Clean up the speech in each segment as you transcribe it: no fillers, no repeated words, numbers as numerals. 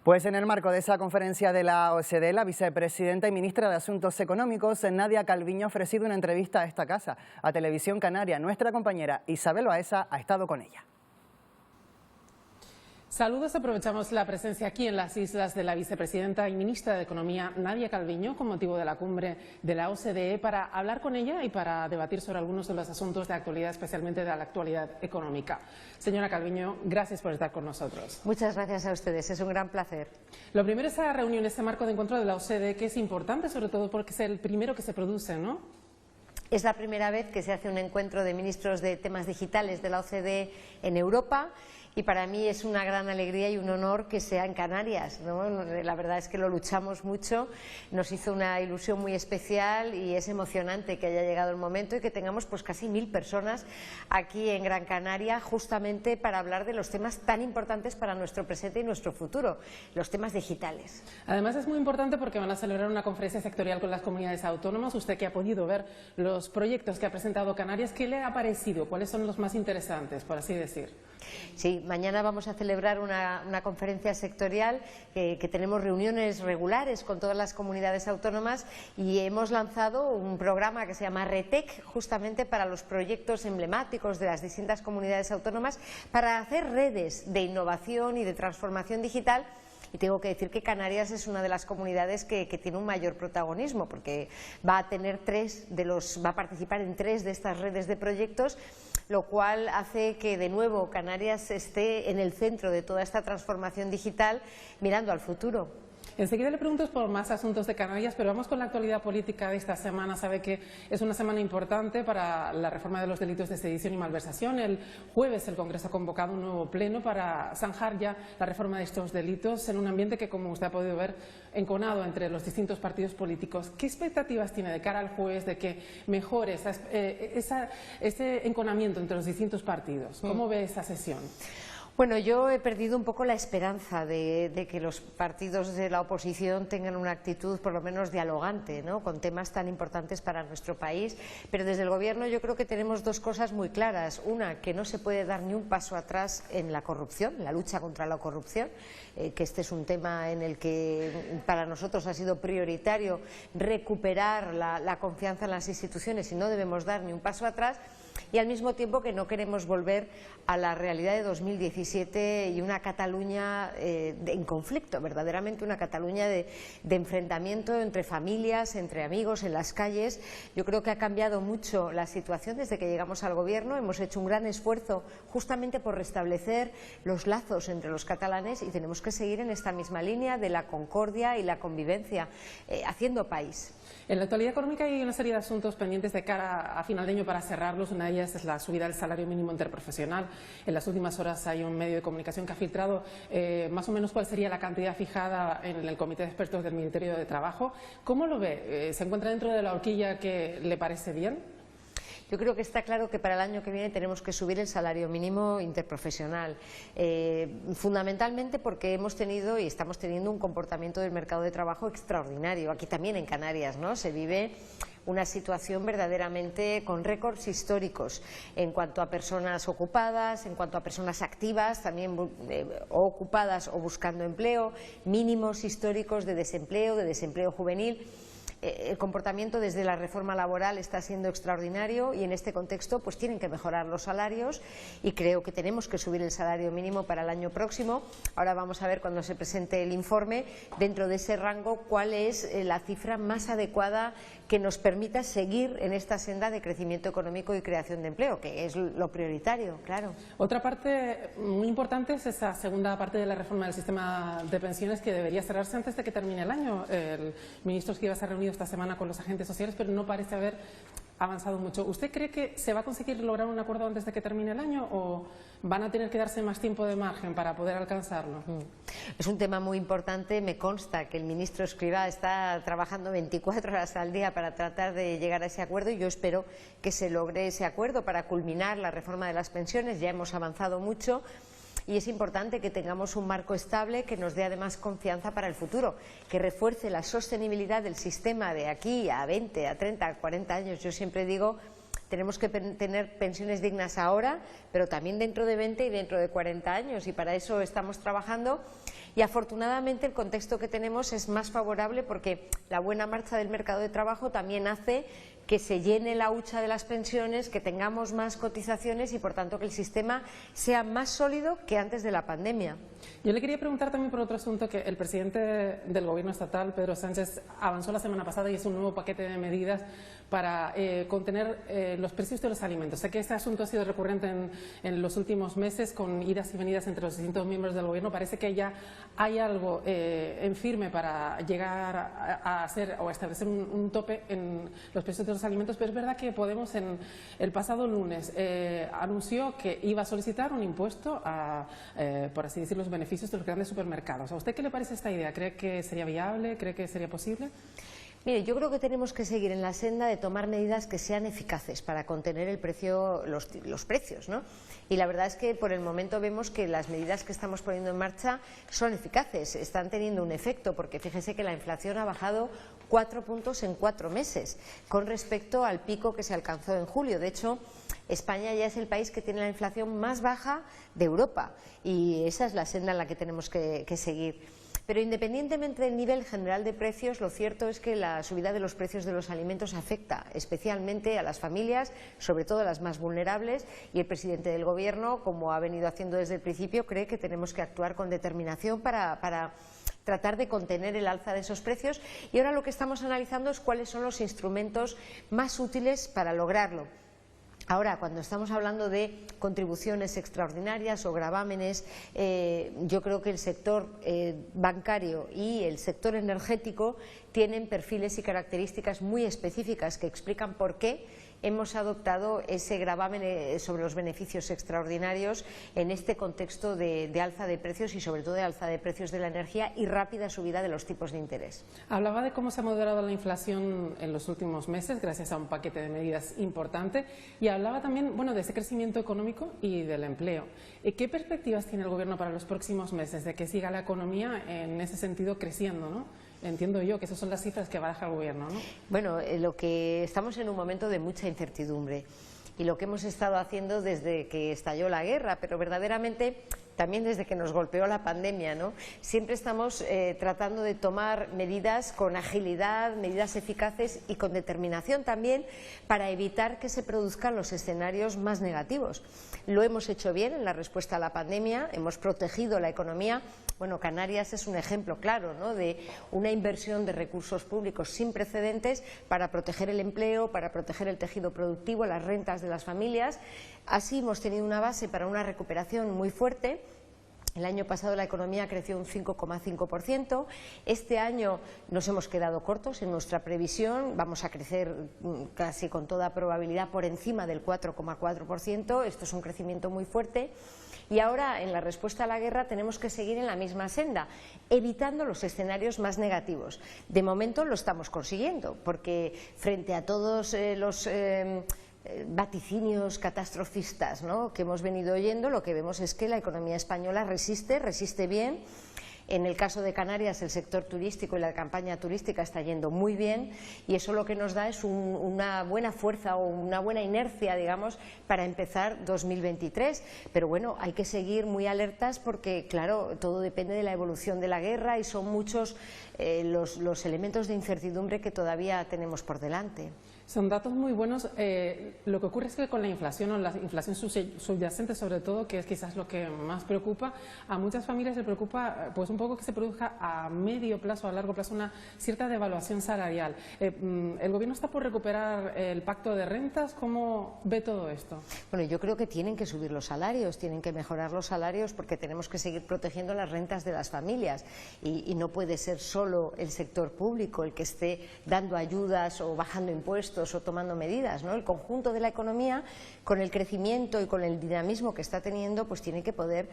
Pues en el marco de esa conferencia de la OCDE, la vicepresidenta y ministra de Asuntos Económicos, Nadia Calviño, ha ofrecido una entrevista a esta casa, a Televisión Canaria. Nuestra compañera Isabel Baeza ha estado con ella. Saludos, aprovechamos la presencia aquí en las islas de la vicepresidenta y ministra de Economía, Nadia Calviño, con motivo de la cumbre de la OCDE, para hablar con ella y para debatir sobre algunos de los asuntos de actualidad, especialmente de la actualidad económica. Señora Calviño, gracias por estar con nosotros. Muchas gracias a ustedes, es un gran placer. Lo primero es esa reunión, este marco de encuentro de la OCDE, que es importante, sobre todo porque es el primero que se produce, ¿no? Es la primera vez que se hace un encuentro de ministros de temas digitales de la OCDE en Europa. Y para mí es una gran alegría y un honor que sea en Canarias, ¿no? La verdad es que lo luchamos mucho, nos hizo una ilusión muy especial y es emocionante que haya llegado el momento y que tengamos pues casi 1000 personas aquí en Gran Canaria justamente para hablar de los temas tan importantes para nuestro presente y nuestro futuro, los temas digitales. Además es muy importante porque van a celebrar una conferencia sectorial con las comunidades autónomas. Usted que ha podido ver los proyectos que ha presentado Canarias, ¿qué le ha parecido? ¿Cuáles son los más interesantes, por así decir? Sí, mañana vamos a celebrar una conferencia sectorial que tenemos reuniones regulares con todas las comunidades autónomas y hemos lanzado un programa que se llama RETEC justamente para los proyectos emblemáticos de las distintas comunidades autónomas para hacer redes de innovación y de transformación digital. Y tengo que decir que Canarias es una de las comunidades que tiene un mayor protagonismo porque va a participar en 3 de estas redes de proyectos, lo cual hace que de nuevo Canarias esté en el centro de toda esta transformación digital mirando al futuro. Enseguida le pregunto por más asuntos de Canarias, pero vamos con la actualidad política de esta semana. Sabe que es una semana importante para la reforma de los delitos de sedición y malversación. El jueves el Congreso ha convocado un nuevo pleno para zanjar ya la reforma de estos delitos en un ambiente que, como usted ha podido ver, enconado entre los distintos partidos políticos. ¿Qué expectativas tiene de cara al jueves de que mejore ese enconamiento entre los distintos partidos? ¿Cómo ve esa sesión? Bueno, yo he perdido un poco la esperanza de que los partidos de la oposición tengan una actitud por lo menos dialogante, ¿no?, con temas tan importantes para nuestro país, pero desde el Gobierno yo creo que tenemos 2 cosas muy claras. Una, que no se puede dar ni un paso atrás en la corrupción, en la lucha contra la corrupción, que este es un tema en el que para nosotros ha sido prioritario recuperar la confianza en las instituciones y no debemos dar ni un paso atrás. Y al mismo tiempo que no queremos volver a la realidad de 2017 y una Cataluña en conflicto, verdaderamente una Cataluña de enfrentamiento entre familias, entre amigos, en las calles. Yo creo que ha cambiado mucho la situación desde que llegamos al Gobierno. Hemos hecho un gran esfuerzo justamente por restablecer los lazos entre los catalanes y tenemos que seguir en esta misma línea de la concordia y la convivencia, haciendo país. En la actualidad económica hay una serie de asuntos pendientes de cara a final de año para cerrarlos. Una de ellas es la subida del salario mínimo interprofesional. En las últimas horas hay un medio de comunicación que ha filtrado más o menos cuál sería la cantidad fijada en el Comité de Expertos del Ministerio de Trabajo. ¿Cómo lo ve? ¿Se encuentra dentro de la horquilla que le parece bien? Yo creo que está claro que para el año que viene tenemos que subir el salario mínimo interprofesional, fundamentalmente porque hemos tenido y estamos teniendo un comportamiento del mercado de trabajo extraordinario. Aquí también en Canarias, ¿no?, se vive una situación verdaderamente con récords históricos en cuanto a personas ocupadas, en cuanto a personas activas, también o ocupadas o buscando empleo, mínimos históricos de desempleo juvenil. El comportamiento desde la reforma laboral está siendo extraordinario y en este contexto pues tienen que mejorar los salarios y creo que tenemos que subir el salario mínimo para el año próximo. Ahora vamos a ver cuando se presente el informe dentro de ese rango cuál es la cifra más adecuada que nos permita seguir en esta senda de crecimiento económico y creación de empleo, que es lo prioritario, claro. Otra parte muy importante es esa segunda parte de la reforma del sistema de pensiones que debería cerrarse antes de que termine el año. El ministro Escrivá se ha reunido esta semana con los agentes sociales, pero no parece haber avanzado mucho. ¿Usted cree que se va a conseguir lograr un acuerdo antes de que termine el año o van a tener que darse más tiempo de margen para poder alcanzarlo? Es un tema muy importante. Me consta que el ministro Escrivá está trabajando 24 horas al día para tratar de llegar a ese acuerdo y yo espero que se logre ese acuerdo para culminar la reforma de las pensiones. Ya hemos avanzado mucho. Y es importante que tengamos un marco estable que nos dé además confianza para el futuro, que refuerce la sostenibilidad del sistema de aquí a 20, a 30, a 40 años. Yo siempre digo, tenemos que tener pensiones dignas ahora, pero también dentro de 20 y dentro de 40 años y para eso estamos trabajando. Y afortunadamente el contexto que tenemos es más favorable porque la buena marcha del mercado de trabajo también hace que se llene la hucha de las pensiones, que tengamos más cotizaciones y por tanto que el sistema sea más sólido que antes de la pandemia. Yo le quería preguntar también por otro asunto que el presidente del Gobierno estatal, Pedro Sánchez, avanzó la semana pasada y es un nuevo paquete de medidas para contener los precios de los alimentos. Sé que este asunto ha sido recurrente en los últimos meses con idas y venidas entre los distintos miembros del Gobierno. Parece que ya hay algo en firme para llegar a hacer o a establecer un tope en los precios de los alimentos, pero es verdad que Podemos el pasado lunes anunció que iba a solicitar un impuesto a, por así decirlo, los beneficios de los grandes supermercados. ¿A usted qué le parece esta idea? ¿Cree que sería viable? ¿Cree que sería posible? Mire, yo creo que tenemos que seguir en la senda de tomar medidas que sean eficaces para contener el precio, los precios, ¿no? Y la verdad es que por el momento vemos que las medidas que estamos poniendo en marcha son eficaces, están teniendo un efecto, porque fíjese que la inflación ha bajado 4 puntos en 4 meses con respecto al pico que se alcanzó en julio. De hecho, España ya es el país que tiene la inflación más baja de Europa y esa es la senda en la que tenemos que seguir. Pero independientemente del nivel general de precios, lo cierto es que la subida de los precios de los alimentos afecta especialmente a las familias, sobre todo a las más vulnerables, y el presidente del Gobierno, como ha venido haciendo desde el principio, cree que tenemos que actuar con determinación para tratar de contener el alza de esos precios. Y ahora lo que estamos analizando es cuáles son los instrumentos más útiles para lograrlo. Ahora, cuando estamos hablando de contribuciones extraordinarias o gravámenes, yo creo que el sector bancario y el sector energético tienen perfiles y características muy específicas que explican por qué hemos adoptado ese gravamen sobre los beneficios extraordinarios en este contexto de alza de precios y sobre todo de alza de precios de la energía y rápida subida de los tipos de interés. Hablaba de cómo se ha moderado la inflación en los últimos meses gracias a un paquete de medidas importante y hablaba también, bueno, de ese crecimiento económico y del empleo. ¿Qué perspectivas tiene el Gobierno para los próximos meses de que siga la economía en ese sentido creciendo, ¿no? Entiendo yo que esas son las cifras que baraja el Gobierno, ¿no? Bueno, lo que estamos en un momento de mucha incertidumbre y lo que hemos estado haciendo desde que estalló la guerra, pero verdaderamente también desde que nos golpeó la pandemia, ¿no? Siempre estamos tratando de tomar medidas con agilidad, medidas eficaces y con determinación también para evitar que se produzcan los escenarios más negativos. Lo hemos hecho bien en la respuesta a la pandemia, hemos protegido la economía. Bueno, Canarias es un ejemplo claro, ¿no?, de una inversión de recursos públicos sin precedentes para proteger el empleo, para proteger el tejido productivo, las rentas de las familias. Así hemos tenido una base para una recuperación muy fuerte. El año pasado la economía creció un 5,5%. Este año nos hemos quedado cortos en nuestra previsión. Vamos a crecer casi con toda probabilidad por encima del 4,4%. Esto es un crecimiento muy fuerte. Y ahora, en la respuesta a la guerra, tenemos que seguir en la misma senda, evitando los escenarios más negativos. De momento lo estamos consiguiendo, porque frente a todos los vaticinios catastrofistas, ¿no?, que hemos venido oyendo, lo que vemos es que la economía española resiste bien. En el caso de Canarias, el sector turístico y la campaña turística está yendo muy bien y eso lo que nos da es una buena fuerza o una buena inercia, digamos, para empezar 2023. Pero bueno, hay que seguir muy alertas porque, claro, todo depende de la evolución de la guerra y son muchos los elementos de incertidumbre que todavía tenemos por delante. Son datos muy buenos. Lo que ocurre es que con la inflación o la inflación subyacente, sobre todo, que es quizás lo que más preocupa, a muchas familias le preocupa pues un poco que se produzca a medio plazo, a largo plazo, una cierta devaluación salarial. ¿El Gobierno está por recuperar el pacto de rentas? ¿Cómo ve todo esto? Bueno, yo creo que tienen que subir los salarios, tienen que mejorar los salarios porque tenemos que seguir protegiendo las rentas de las familias y no puede ser solo el sector público el que esté dando ayudas o bajando impuestos o tomando medidas, ¿no? El conjunto de la economía, con el crecimiento y con el dinamismo que está teniendo, pues tiene que poder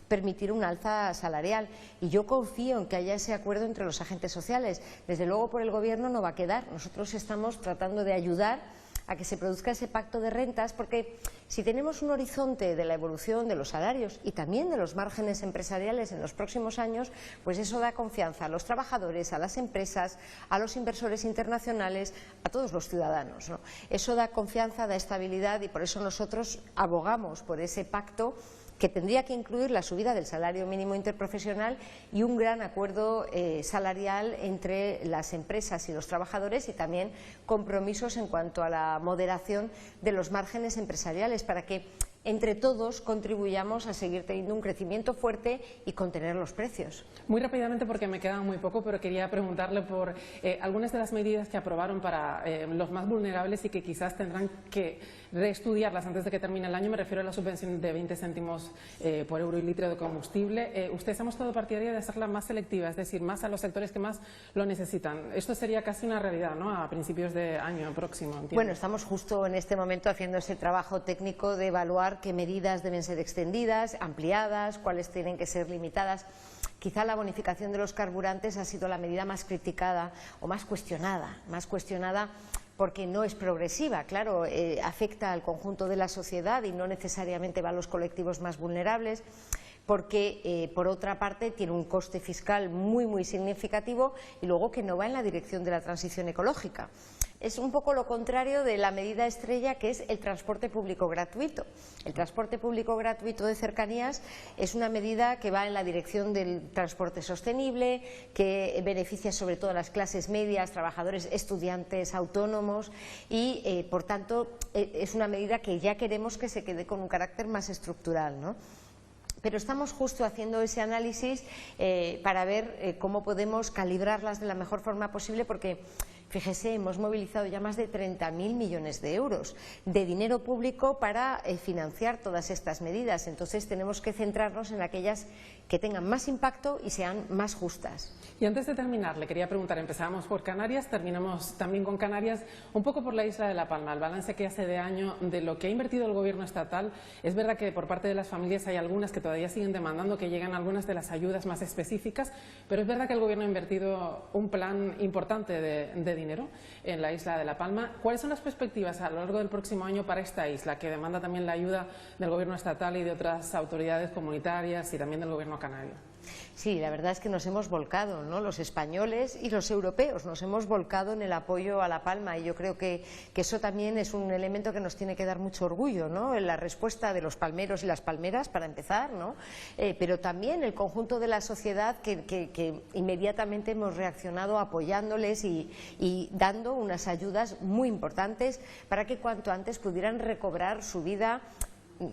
permitir un alza salarial. Y yo confío en que haya ese acuerdo entre los agentes sociales. Desde luego, por el Gobierno no va a quedar. Nosotros estamos tratando de ayudar a que se produzca ese pacto de rentas, porque si tenemos un horizonte de la evolución de los salarios y también de los márgenes empresariales en los próximos años, pues eso da confianza a los trabajadores, a las empresas, a los inversores internacionales, a todos los ciudadanos, ¿no? Eso da confianza, da estabilidad y por eso nosotros abogamos por ese pacto que tendría que incluir la subida del salario mínimo interprofesional y un gran acuerdo salarial entre las empresas y los trabajadores, y también compromisos en cuanto a la moderación de los márgenes empresariales, para que entre todos contribuyamos a seguir teniendo un crecimiento fuerte y contener los precios. Muy rápidamente, porque me queda muy poco, pero quería preguntarle por algunas de las medidas que aprobaron para los más vulnerables y que quizás tendrán que reestudiarlas antes de que termine el año. Me refiero a la subvención de 20 céntimos por euro y litro de combustible. Usted ha mostrado partidaria de hacerla más selectiva, es decir, más a los sectores que más lo necesitan. Esto sería casi una realidad, ¿no?, a principios de año próximo. Entiendo. Bueno, estamos justo en este momento haciendo ese trabajo técnico de evaluar qué medidas deben ser extendidas, ampliadas, cuáles tienen que ser limitadas. Quizá la bonificación de los carburantes ha sido la medida más criticada o más cuestionada porque no es progresiva, claro, afecta al conjunto de la sociedad y no necesariamente va a los colectivos más vulnerables, porque por otra parte tiene un coste fiscal muy significativo y luego que no va en la dirección de la transición ecológica. Es un poco lo contrario de la medida estrella, que es el transporte público gratuito. El transporte público gratuito de cercanías es una medida que va en la dirección del transporte sostenible, que beneficia sobre todo a las clases medias, trabajadores, estudiantes, autónomos y, por tanto, es una medida que ya queremos que se quede con un carácter más estructural, ¿no? Pero estamos justo haciendo ese análisis para ver cómo podemos calibrarlas de la mejor forma posible, porque fíjese, hemos movilizado ya más de 30.000 millones de euros de dinero público para financiar todas estas medidas. Entonces tenemos que centrarnos en aquellas que tengan más impacto y sean más justas. Y antes de terminar, le quería preguntar, empezábamos por Canarias, terminamos también con Canarias, un poco por la isla de La Palma. El balance que hace de año de lo que ha invertido el gobierno estatal, es verdad que por parte de las familias hay algunas que todavía siguen demandando que lleguen algunas de las ayudas más específicas, pero es verdad que el gobierno ha invertido un plan importante de dinero en la isla de La Palma. ¿Cuáles son las perspectivas a lo largo del próximo año para esta isla, que demanda también la ayuda del gobierno estatal y de otras autoridades comunitarias y también del gobierno canario? Sí, la verdad es que nos hemos volcado, ¿no?, los españoles y los europeos, nos hemos volcado en el apoyo a La Palma, y yo creo que eso también es un elemento que nos tiene que dar mucho orgullo, ¿no?, en la respuesta de los palmeros y las palmeras, para empezar, ¿no?, pero también el conjunto de la sociedad que inmediatamente hemos reaccionado apoyándoles y dando unas ayudas muy importantes para que cuanto antes pudieran recobrar su vida,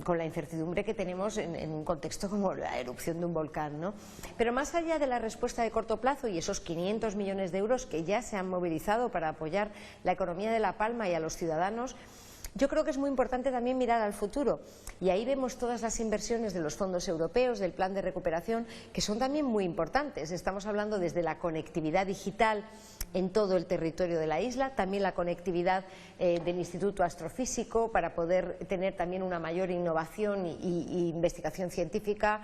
con la incertidumbre que tenemos en un contexto como la erupción de un volcán, ¿no? Pero más allá de la respuesta de corto plazo y esos 500 millones de euros que ya se han movilizado para apoyar la economía de La Palma y a los ciudadanos, yo creo que es muy importante también mirar al futuro, y ahí vemos todas las inversiones de los fondos europeos, del plan de recuperación, que son también muy importantes. Estamos hablando desde la conectividad digital en todo el territorio de la isla, también la conectividad del Instituto Astrofísico para poder tener también una mayor innovación y investigación científica.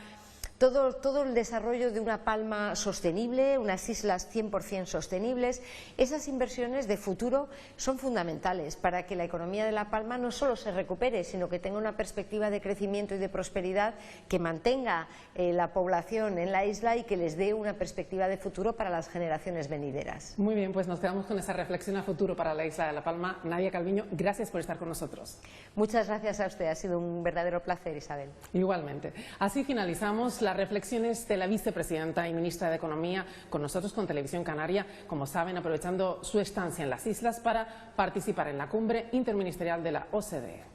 Todo el desarrollo de una Palma sostenible, unas islas 100% sostenibles. Esas inversiones de futuro son fundamentales para que la economía de La Palma no solo se recupere, sino que tenga una perspectiva de crecimiento y de prosperidad que mantenga la población en la isla y que les dé una perspectiva de futuro para las generaciones venideras. Muy bien, pues nos quedamos con esa reflexión a futuro para la isla de La Palma. Nadia Calviño, gracias por estar con nosotros. Muchas gracias a usted, ha sido un verdadero placer, Isabel. Igualmente. Así finalizamos las reflexiones de la vicepresidenta y ministra de Economía con nosotros, con Televisión Canaria, como saben, aprovechando su estancia en las islas para participar en la cumbre interministerial de la OCDE.